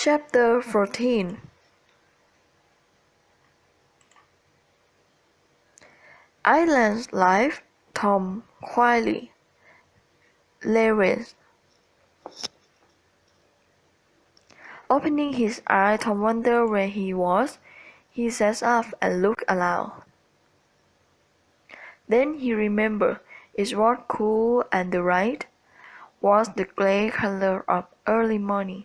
Chapter 14. Island Life. Tom quietly. Lewis. Opening his eyes, Tom wondered where he was. He sat up and looked around. Then he remembered it was cool and the light was the gray color of early morning.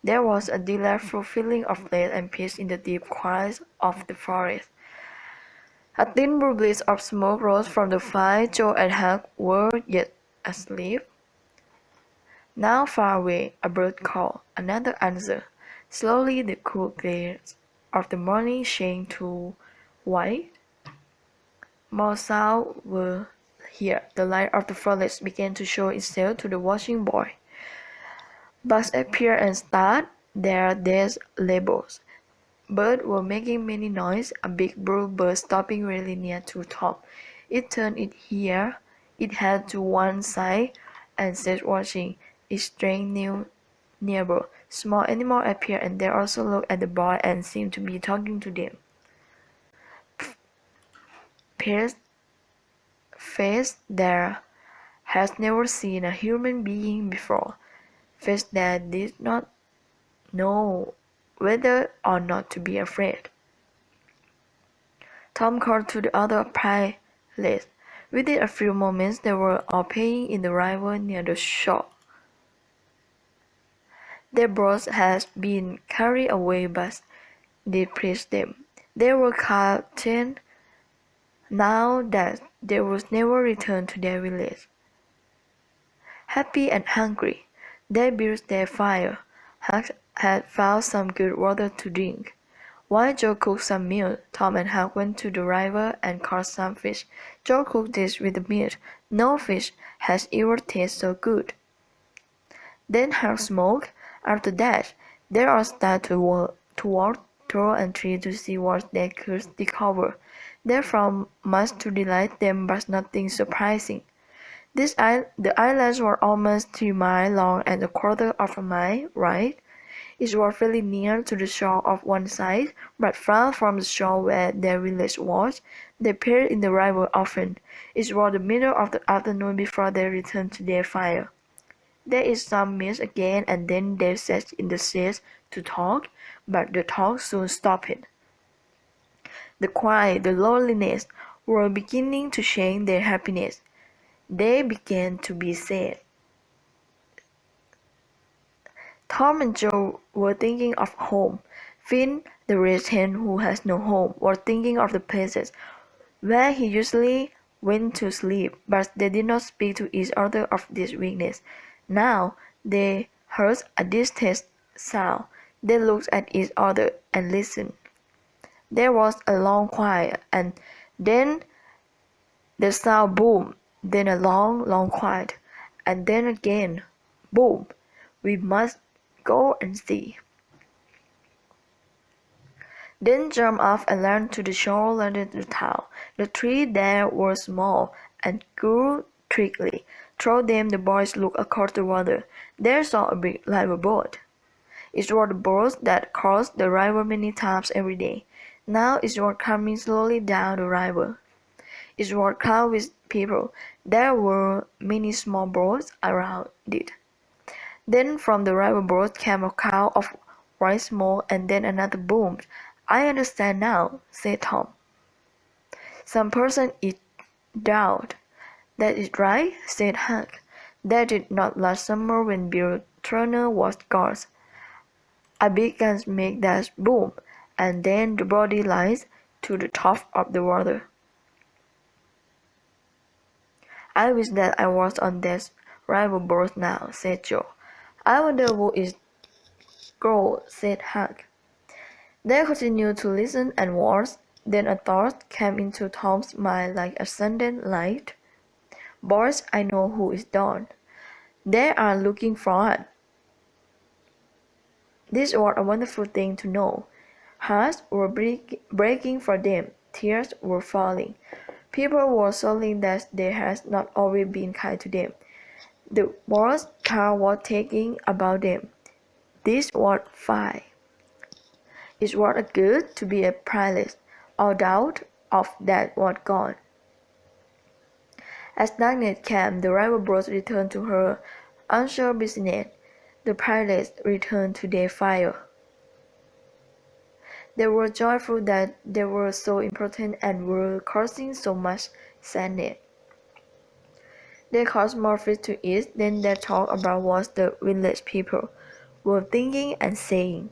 There was a delightful feeling of rest and peace in the deep quiet of the forest. A thin bubble of smoke rose from the fire. Joe and Huck were yet asleep. Now far away, a bird called. Another answered. Slowly the cool glare of the morning changed to white. More sounds were here. The light of the forest began to show itself to the watching boy. Bugs appeared and started their day's labors. Birds were making many noise. A big blue bird stopping really near to Tom. It turned its head to one side and sat watching its strange new neighbor. Small animals appeared and they also looked at the boy and seemed to be talking to them. Pierce's face there has never seen a human being before. Face that did not know whether or not to be afraid. Tom called to the other pilots. Within a few moments they were all playing in the river near the shore. Their boats had been carried away but did please them. They were content now that they would never return to their village. Happy and hungry, they built their fire. Huck had found some good water to drink. While Joe cooked some meal, Tom and Huck went to the river and caught some fish. Joe cooked this with the meat. No fish has ever tasted so good. Then Huck smoked. After that, they all started to walk through and tree to see what they could discover. They found much to delight them, but nothing surprising. The islands were almost 3 miles long and a quarter of a mile wide. It was very near to the shore of one side, but far from the shore where their village was. They played in the river often. It was the middle of the afternoon before they returned to their fire. They ate some meat again and then they sat in the shade to talk, but the talk soon stopped. The quiet, the loneliness were beginning to change their happiness. They began to be sad. Tom and Joe were thinking of home. Finn, the red hen who has no home, was thinking of the places where he usually went to sleep, but they did not speak to each other of this weakness. Now they heard a distant sound. They looked at each other and listened. There was a long quiet, and then the sound boomed, then a long, long quiet, and then again, boom. We must go and see. Then jump off and ran to the shore under the town. The trees there were small and grew thickly. Through them the boys looked across the water. They saw a big river boat. It was the boat that crossed the river many times every day. Now it was coming slowly down the river. It was crowded with people. There were many small boats around it. Then from the river boat came a cloud of white smoke and then another boom. I understand now, said Tom. Some person is drowned. That is right, said Huck. That did not last summer when Bill Turner was gone. A big gun made that boom, and then the body lies to the top of the water. I wish that I was on that river boat now, said Joe. I wonder who is girl, said Huck. They continued to listen and watch. Then a thought came into Tom's mind like a sudden light. Boys, I know who is Dawn. They are looking for us. This was a wonderful thing to know. Hearts were breaking for them. Tears were falling. People were saying that they had not always been kind to them. The worst car was taking about them. This was fine. It was good to be a pilot. All doubt of that was gone. As darkness came, the river boats returned to her unsure business. The pilots returned to their fire. They were joyful that they were so important and were causing so much sadness. They caused more fish to eat than they talked about what the village people were thinking and saying.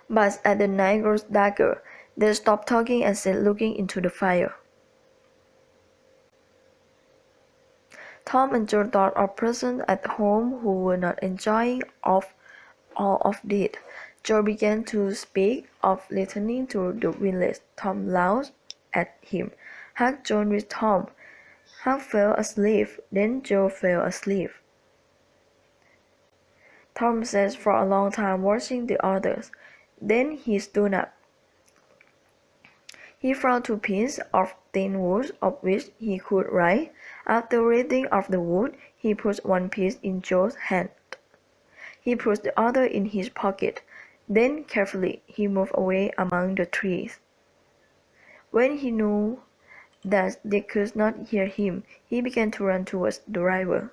But as the night grew darker, they stopped talking and sat looking into the fire. Tom and Joe thought of persons at home who were not enjoying all of this. Joe began to speak of returning to the village. Tom laughed at him. Huck joined with Tom. Huck fell asleep. Then Joe fell asleep. Tom sat for a long time watching the others. Then he stood up. He found 2 pieces of thin wood of which he could write. After reading of the wood, he put 1 piece in Joe's hand. He put the other in his pocket. Then carefully he moved away among the trees. When he knew that they could not hear him, he began to run towards the river.